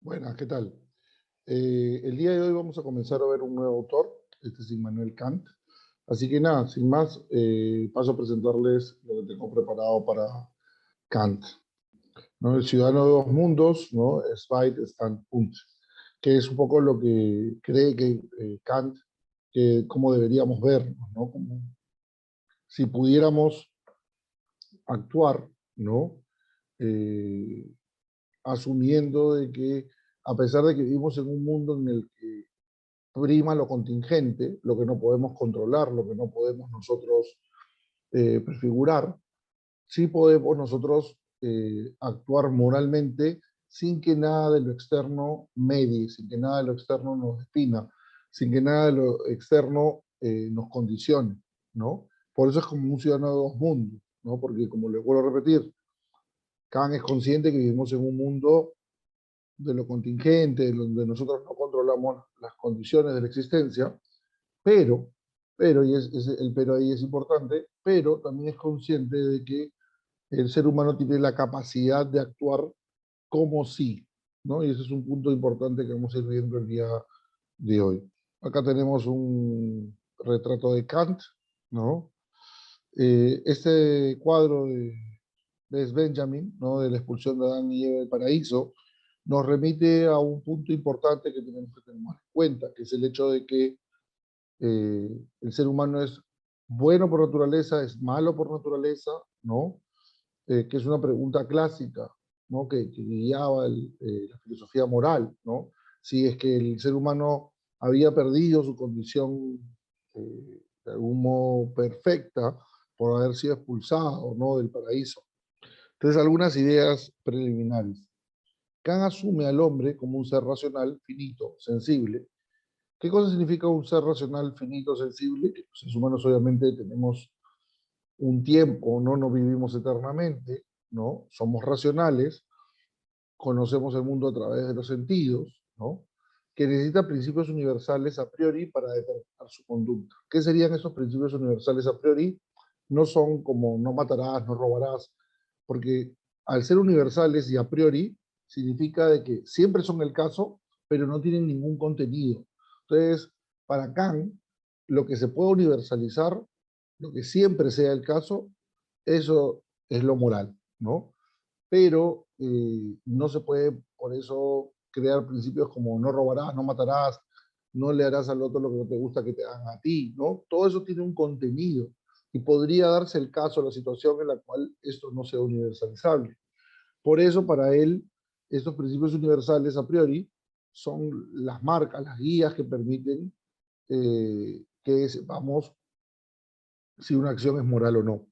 Buenas, ¿qué tal? El día de hoy vamos a comenzar a ver un nuevo autor, este es Immanuel Kant. Así que nada, sin más, paso a presentarles lo que tengo preparado para Kant, ¿no? El ciudadano de dos mundos, ¿no? Zweit Standpunkt, que es un poco lo que cree que Kant, que cómo deberíamos vernos, ¿no? Como si pudiéramos actuar, ¿no? Eh, Asumiendo de que a pesar de que vivimos en un mundo en el que prima lo contingente, lo que no podemos controlar, lo que no podemos nosotros prefigurar, sí podemos nosotros actuar moralmente sin que nada de lo externo medie, sin que nada de lo externo nos defina, sin que nada de lo externo nos condicione, ¿no? Por eso es como un ciudadano de dos mundos, ¿no? Porque como les vuelvo a repetir, Kant es consciente que vivimos en un mundo de lo contingente, donde nosotros no controlamos las condiciones de la existencia, pero, el pero ahí es importante, pero también es consciente de que el ser humano tiene la capacidad de actuar como sí, ¿no? Y ese es un punto importante que vamos a ir viendo el día de hoy. Acá tenemos un retrato de Kant, ¿no? Este cuadro de Benjamin, ¿no? De la expulsión de Adán y Eva del paraíso, nos remite a un punto importante que tenemos que tener más en cuenta, que es el hecho de que el ser humano es bueno por naturaleza, es malo por naturaleza, ¿no? Que es una pregunta clásica, ¿no? Que guiaba la filosofía moral, ¿no? Si es que el ser humano había perdido su condición de algún modo perfecta por haber sido expulsado, ¿no? Del paraíso. Entonces, algunas ideas preliminares. Kant asume al hombre como un ser racional, finito, sensible. ¿Qué cosa significa un ser racional, finito, sensible? Que los seres humanos obviamente tenemos un tiempo, no vivimos eternamente, ¿no? Somos racionales, conocemos el mundo a través de los sentidos, ¿no? Que necesita principios universales a priori para determinar su conducta. ¿Qué serían esos principios universales a priori? No son como no matarás, no robarás, porque al ser universales y a priori significa de que siempre son el caso, pero no tienen ningún contenido. Entonces, para Kant, lo que se puede universalizar, lo que siempre sea el caso, eso es lo moral, ¿no? Pero no se puede por eso crear principios como no robarás, no matarás, no le harás al otro lo que no te gusta que te hagan a ti, ¿no? Todo eso tiene un contenido y podría darse el caso, la situación en la cual esto no sea universalizable. Por eso para él, estos principios universales a priori son las marcas, las guías que permiten que sepamos si una acción es moral o no.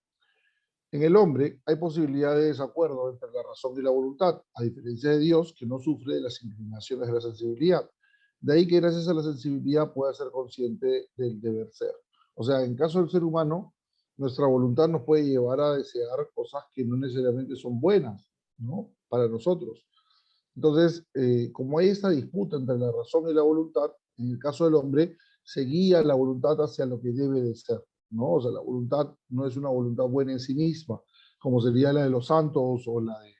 En el hombre hay posibilidad de desacuerdo entre la razón y la voluntad, a diferencia de Dios, que no sufre de las inclinaciones de la sensibilidad. De ahí que gracias a la sensibilidad pueda ser consciente del deber ser. O sea, en caso del ser humano, nuestra voluntad nos puede llevar a desear cosas que no necesariamente son buenas, ¿no? Para nosotros. Entonces, como hay esta disputa entre la razón y la voluntad, en el caso del hombre, se guía la voluntad hacia lo que debe de ser, ¿no? O sea, la voluntad no es una voluntad buena en sí misma, como sería la de los santos o la de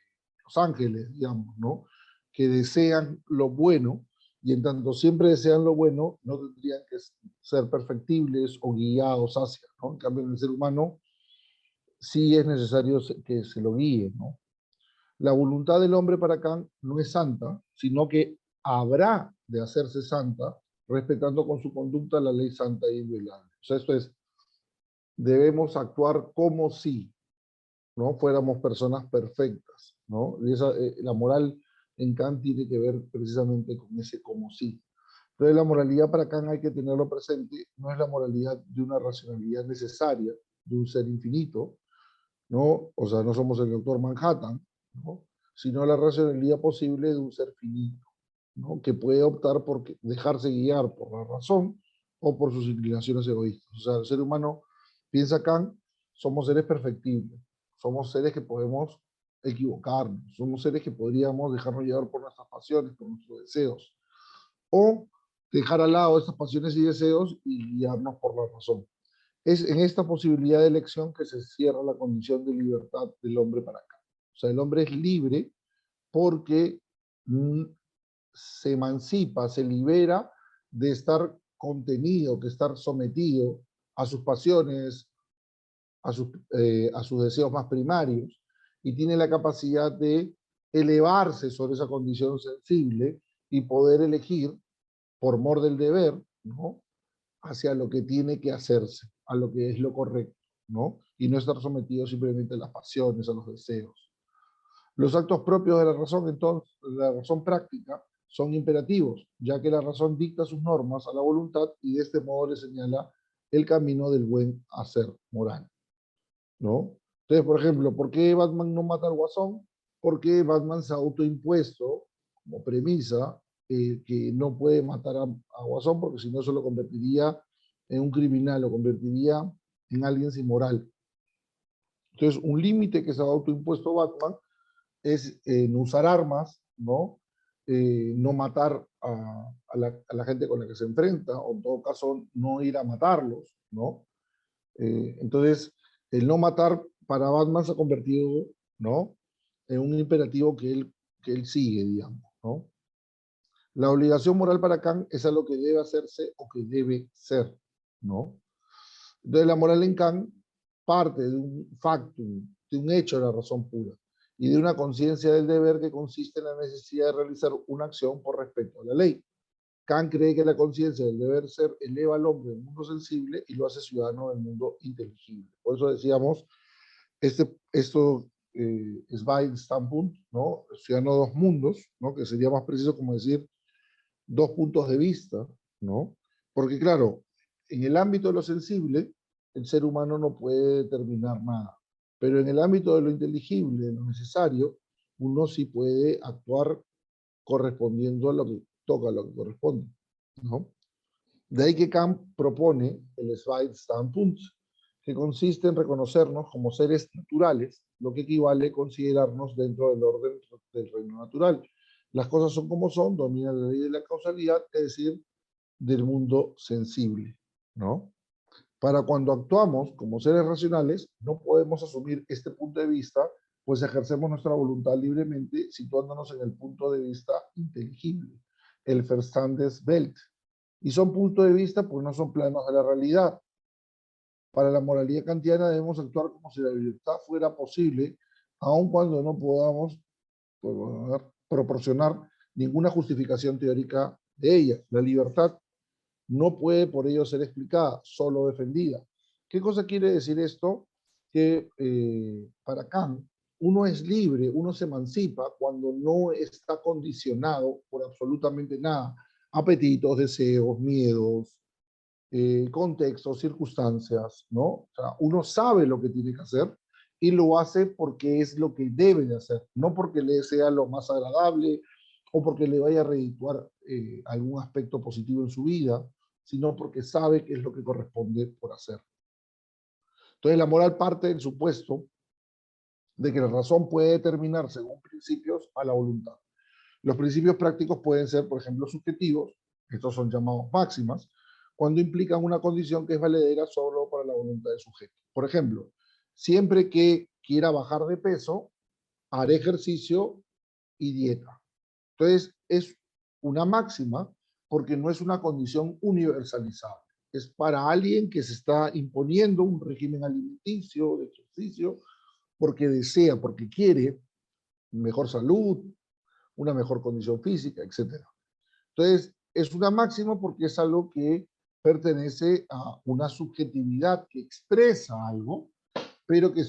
los ángeles, digamos, ¿no? Que desean lo bueno y en tanto siempre desean lo bueno, no tendrían que ser perfectibles o guiados hacia, ¿no? En cambio, en el ser humano sí es necesario que se lo guíe, ¿no? La voluntad del hombre para Kant no es santa, sino que habrá de hacerse santa respetando con su conducta la ley santa e inviolable. O sea, esto es, debemos actuar como si no fuéramos personas perfectas, ¿no? Y la moral en Kant tiene que ver precisamente con ese como si. Entonces la moralidad para Kant hay que tenerlo presente, no es la moralidad de una racionalidad necesaria, de un ser infinito, ¿no? O sea, no somos el doctor Manhattan, ¿no? Sino la racionalidad posible de un ser finito, ¿no? Que puede optar por dejarse guiar por la razón o por sus inclinaciones egoístas. O sea, el ser humano, piensa Kant, somos seres perfectibles, somos seres que podemos equivocarnos, somos seres que podríamos dejarnos llevar por nuestras pasiones, por nuestros deseos, o dejar al lado estas pasiones y deseos y guiarnos por la razón. Es en esta posibilidad de elección que se cierra la condición de libertad del hombre para acá. O sea, el hombre es libre porque se emancipa, se libera de estar contenido, de estar sometido a sus pasiones, a sus deseos más primarios, y tiene la capacidad de elevarse sobre esa condición sensible y poder elegir, por mor del deber, ¿no?, hacia lo que tiene que hacerse, a lo que es lo correcto, ¿no? Y no estar sometido simplemente a las pasiones, a los deseos. Los actos propios de la razón, entonces, la razón práctica, son imperativos, ya que la razón dicta sus normas a la voluntad y de este modo le señala el camino del buen hacer moral, ¿no? Entonces, por ejemplo, ¿por qué Batman no mata al Guasón? Porque Batman se ha autoimpuesto como premisa que no puede matar a Guasón, porque si no se lo convertiría en un criminal, lo convertiría en alguien sin moral. Entonces, un límite que se ha autoimpuesto Batman es no usar armas, ¿no? No matar a la gente con la que se enfrenta, o en todo caso, no ir a matarlos, ¿no? Entonces, el no matar para Batman se ha convertido, ¿no?, en un imperativo que él sigue, digamos, ¿no? La obligación moral para Kant es a lo que debe hacerse o que debe ser, ¿no? Entonces, la moral en Kant parte de un factum, de un hecho de la razón pura, y de una conciencia del deber que consiste en la necesidad de realizar una acción por respeto a la ley. Kant cree que la conciencia del deber ser eleva al hombre del mundo sensible y lo hace ciudadano del mundo inteligible. Por eso decíamos, esto es Standpunkt, ¿no? Ciudadano de dos mundos, ¿no? Que sería más preciso como decir dos puntos de vista, ¿no? Porque claro, en el ámbito de lo sensible, el ser humano no puede determinar nada, pero en el ámbito de lo inteligible, de lo necesario, uno sí puede actuar correspondiendo a lo que toca, a lo que corresponde, ¿no? De ahí que Kant propone el Zweitstandpunkt, que consiste en reconocernos como seres naturales, lo que equivale a considerarnos dentro del orden del reino natural. Las cosas son como son, domina la ley de la causalidad, es decir, del mundo sensible, ¿no? Para cuando actuamos como seres racionales, no podemos asumir este punto de vista, pues ejercemos nuestra voluntad libremente situándonos en el punto de vista inteligible, el Verstandeswelt. Y son puntos de vista, pues no son planos de la realidad. Para la moralidad kantiana debemos actuar como si la libertad fuera posible, aun cuando no podamos proporcionar ninguna justificación teórica de ella. La libertad no puede por ello ser explicada, solo defendida. ¿Qué cosa quiere decir esto? Que para Kant, uno es libre, uno se emancipa cuando no está condicionado por absolutamente nada. Apetitos, deseos, miedos, contextos, circunstancias, ¿no? O sea, uno sabe lo que tiene que hacer y lo hace porque es lo que debe de hacer, no porque le sea lo más agradable o porque le vaya a redituar algún aspecto positivo en su vida, sino porque sabe que es lo que corresponde por hacer. Entonces la moral parte del supuesto de que la razón puede determinar según principios a la voluntad. Los principios prácticos pueden ser, por ejemplo, subjetivos, estos son llamados máximas, cuando implican una condición que es valedera solo para la voluntad del sujeto. Por ejemplo, siempre que quiera bajar de peso, haré ejercicio y dieta. Entonces, es una máxima porque no es una condición universalizable. Es para alguien que se está imponiendo un régimen alimenticio, de ejercicio, porque desea, porque quiere mejor salud, una mejor condición física, etc. Entonces, es una máxima porque es algo que pertenece a una subjetividad que expresa algo, pero que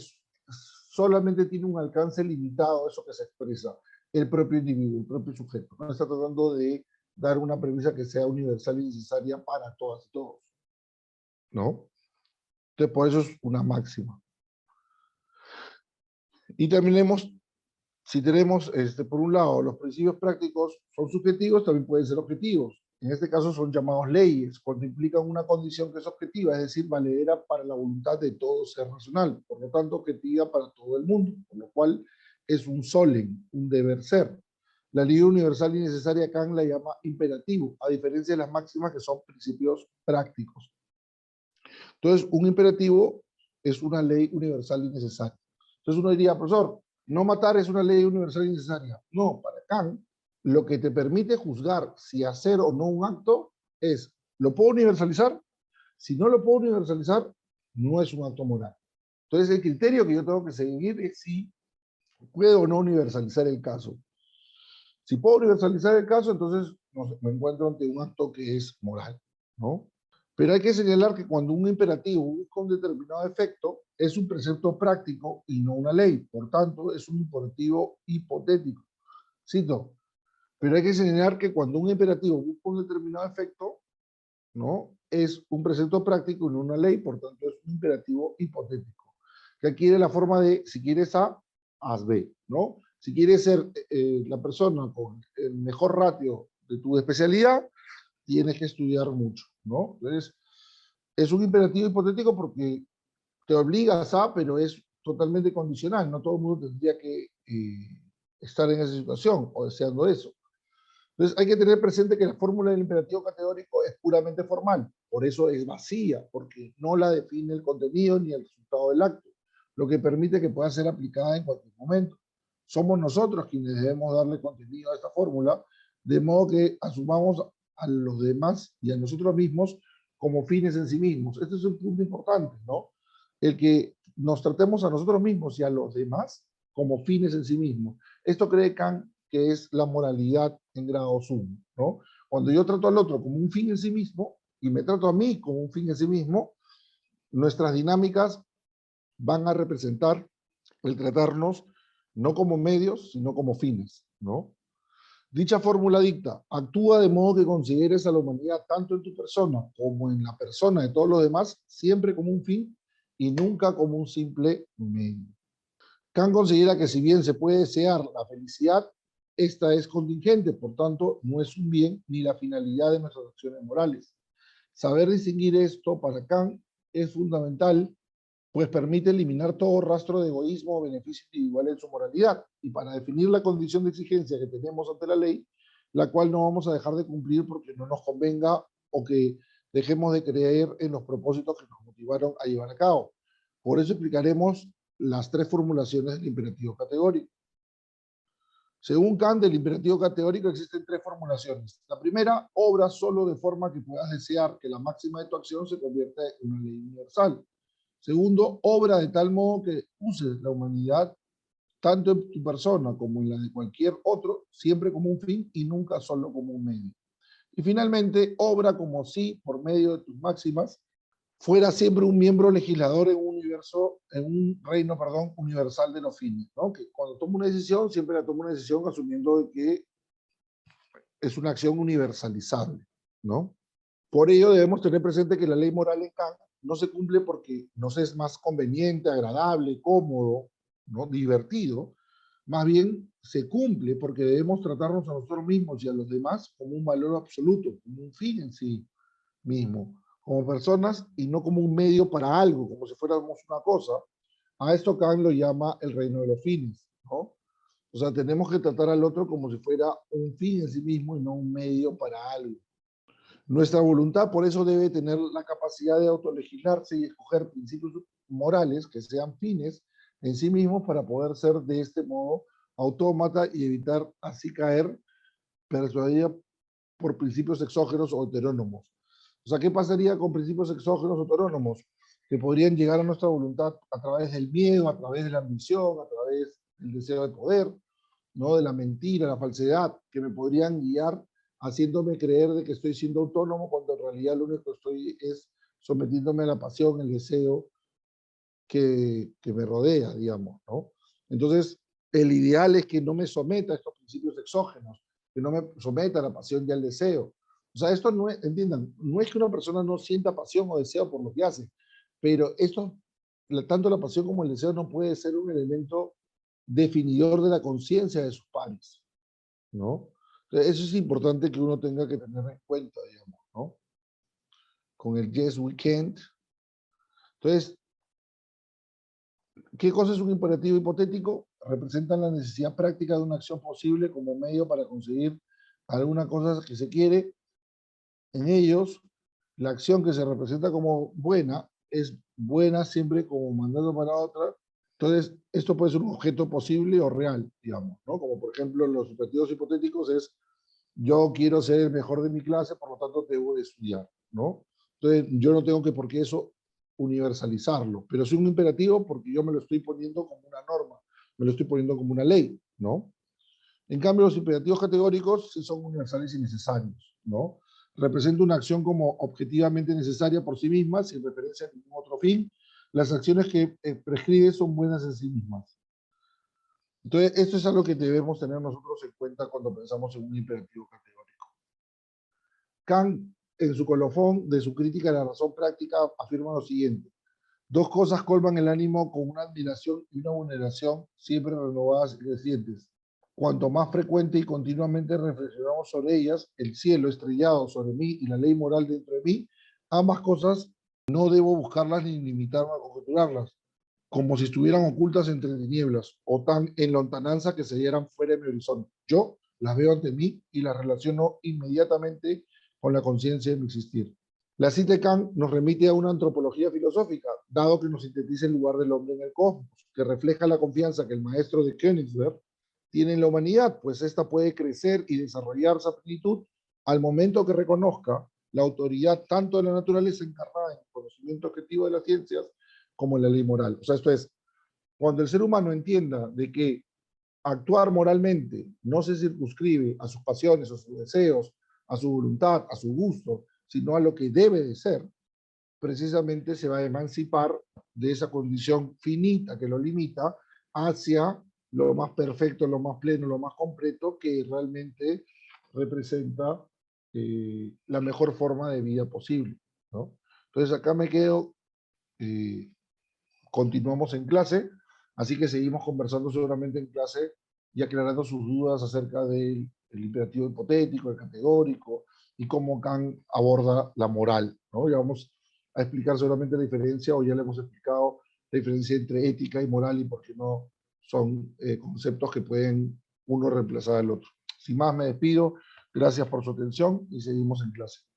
solamente tiene un alcance limitado a eso que se expresa el propio individuo, el propio sujeto. No está tratando de dar una premisa que sea universal y necesaria para todas y todos, ¿no? Entonces, por eso es una máxima. Y terminemos. Si tenemos, por un lado, los principios prácticos son subjetivos, también pueden ser objetivos. En este caso son llamados leyes, cuando implican una condición que es objetiva, es decir, valedera para la voluntad de todo ser racional, por lo tanto objetiva para todo el mundo, por lo cual es un solem, un deber ser. La ley universal y necesaria Kant la llama imperativo, a diferencia de las máximas que son principios prácticos. Entonces, un imperativo es una ley universal y necesaria. Entonces uno diría, profesor, no matar es una ley universal y necesaria. No, para Kant, lo que te permite juzgar si hacer o no un acto es, ¿lo puedo universalizar? Si no lo puedo universalizar, no es un acto moral. Entonces, el criterio que yo tengo que seguir es si puedo o no universalizar el caso. Si puedo universalizar el caso, entonces no sé, me encuentro ante un acto que es moral, ¿no? Pero hay que señalar que cuando un imperativo busca un determinado efecto, es un precepto práctico y no una ley. Por tanto, es un imperativo hipotético. Cito, pero hay que señalar que cuando un imperativo busca un determinado efecto, ¿no? Es un precepto práctico y no una ley, por tanto es un imperativo hipotético, que adquiere la forma de, si quieres A, haz B, ¿no? Si quieres ser la persona con el mejor ratio de tu especialidad, tienes que estudiar mucho, ¿no? Entonces, es un imperativo hipotético porque te obligas a, pero es totalmente condicional, no todo el mundo tendría que estar en esa situación o deseando eso. Entonces hay que tener presente que la fórmula del imperativo categórico es puramente formal, por eso es vacía, porque no la define el contenido ni el resultado del acto, lo que permite que pueda ser aplicada en cualquier momento. Somos nosotros quienes debemos darle contenido a esta fórmula, de modo que asumamos a los demás y a nosotros mismos como fines en sí mismos. Este es un punto importante, ¿no? El que nos tratemos a nosotros mismos y a los demás como fines en sí mismos. Esto cree Kant que es la moralidad en grado sumo, ¿no? Cuando yo trato al otro como un fin en sí mismo y me trato a mí como un fin en sí mismo, nuestras dinámicas van a representar el tratarnos no como medios, sino como fines, ¿no? Dicha fórmula dicta, actúa de modo que consideres a la humanidad tanto en tu persona como en la persona de todos los demás, siempre como un fin y nunca como un simple medio. Kant considera que si bien se puede desear la felicidad, esta es contingente, por tanto, no es un bien ni la finalidad de nuestras acciones morales. Saber distinguir esto para Kant es fundamental, pues permite eliminar todo rastro de egoísmo o beneficio individual en su moralidad, y para definir la condición de exigencia que tenemos ante la ley, la cual no vamos a dejar de cumplir porque no nos convenga o que dejemos de creer en los propósitos que nos motivaron a llevar a cabo. Por eso explicaremos las tres formulaciones del imperativo categórico. Según Kant, del imperativo categórico existen tres formulaciones. La primera, obra solo de forma que puedas desear que la máxima de tu acción se convierta en una ley universal. Segundo, obra de tal modo que uses la humanidad tanto en tu persona como en la de cualquier otro, siempre como un fin y nunca solo como un medio. Y finalmente, obra como si, por medio de tus máximas, fuera siempre un miembro legislador en un universo, en un reino, perdón, universal de los fines, ¿no? Que cuando tomo una decisión, siempre la tomo una decisión asumiendo de que es una acción universalizable, ¿no? Por ello debemos tener presente que la ley moral en Kant no se cumple porque nos es más conveniente, agradable, cómodo, ¿no? Divertido. Más bien se cumple porque debemos tratarnos a nosotros mismos y a los demás como un valor absoluto, como un fin en sí mismo, como personas y no como un medio para algo, como si fuéramos una cosa. A esto Kant lo llama el reino de los fines, ¿no? O sea, tenemos que tratar al otro como si fuera un fin en sí mismo y no un medio para algo. Nuestra voluntad, por eso, debe tener la capacidad de autolegislarse y escoger principios morales que sean fines en sí mismos para poder ser de este modo autómata y evitar así caer persuadida por principios exógenos o heterónomos. O sea, ¿qué pasaría con principios exógenos o heterónomos? Que podrían llegar a nuestra voluntad a través del miedo, a través de la ambición, a través del deseo de poder, ¿no? De la mentira, la falsedad, que me podrían guiar haciéndome creer de que estoy siendo autónomo cuando en realidad lo único que estoy es sometiéndome a la pasión, el deseo que me rodea, digamos, ¿no? Entonces, el ideal es que no me someta a estos principios exógenos, que no me someta a la pasión y al deseo. O sea, esto no es, entiendan, no es que una persona no sienta pasión o deseo por lo que hace, pero esto, tanto la pasión como el deseo no puede ser un elemento definidor de la conciencia de sus pares, ¿no? Entonces, eso es importante que uno tenga que tener en cuenta, digamos, ¿no? Con el yes, we can't. Entonces, ¿qué cosa es un imperativo hipotético? Representan la necesidad práctica de una acción posible como medio para conseguir alguna cosa que se quiere. En ellos, la acción que se representa como buena es buena siempre como mandato para otra, Entonces, esto puede ser un objeto posible o real, digamos, ¿no? Como por ejemplo, los imperativos hipotéticos es, yo quiero ser el mejor de mi clase, por lo tanto debo de estudiar, ¿no? Entonces, yo no tengo que por qué eso universalizarlo, pero es un imperativo porque yo me lo estoy poniendo como una norma, me lo estoy poniendo como una ley, ¿no? En cambio, los imperativos categóricos sí son universales y necesarios, ¿no? Representa una acción como objetivamente necesaria por sí misma, sin referencia a ningún otro fin. Las acciones que prescribe son buenas en sí mismas. Entonces, esto es algo que debemos tener nosotros en cuenta cuando pensamos en un imperativo categórico. Kant, en su colofón de su crítica de la razón práctica, afirma lo siguiente: dos cosas colman el ánimo con una admiración y una veneración siempre renovadas y crecientes. Cuanto más frecuente y continuamente reflexionamos sobre ellas, el cielo estrellado sobre mí y la ley moral dentro de mí, ambas cosas no debo buscarlas ni limitarme a conjeturarlas, como si estuvieran ocultas entre tinieblas o tan en lontananza que se dieran fuera de mi horizonte. Yo las veo ante mí y las relaciono inmediatamente con la conciencia de mi existir. La cita de Kant nos remite a una antropología filosófica, dado que nos sintetiza el lugar del hombre en el cosmos, que refleja la confianza que el maestro de Königsberg tiene en la humanidad, pues ésta puede crecer y desarrollarse a plenitud al momento que reconozca la autoridad tanto de la naturaleza encarnada en el conocimiento objetivo de las ciencias como en la ley moral. O sea, esto es, cuando el ser humano entienda de que actuar moralmente no se circunscribe a sus pasiones, a sus deseos, a su voluntad, a su gusto, sino a lo que debe de ser, precisamente se va a emancipar de esa condición finita que lo limita hacia lo más perfecto, lo más pleno, lo más completo, que realmente representa la mejor forma de vida posible, ¿no? Entonces acá me quedo, continuamos en clase, así que seguimos conversando seguramente en clase y aclarando sus dudas acerca del imperativo hipotético, el categórico y cómo Kant aborda la moral, ¿no? Ya vamos a explicar seguramente la diferencia, o ya le hemos explicado la diferencia entre ética y moral y por qué no son conceptos que pueden uno reemplazar al otro. Sin más, me despido. Gracias por su atención y seguimos en clase.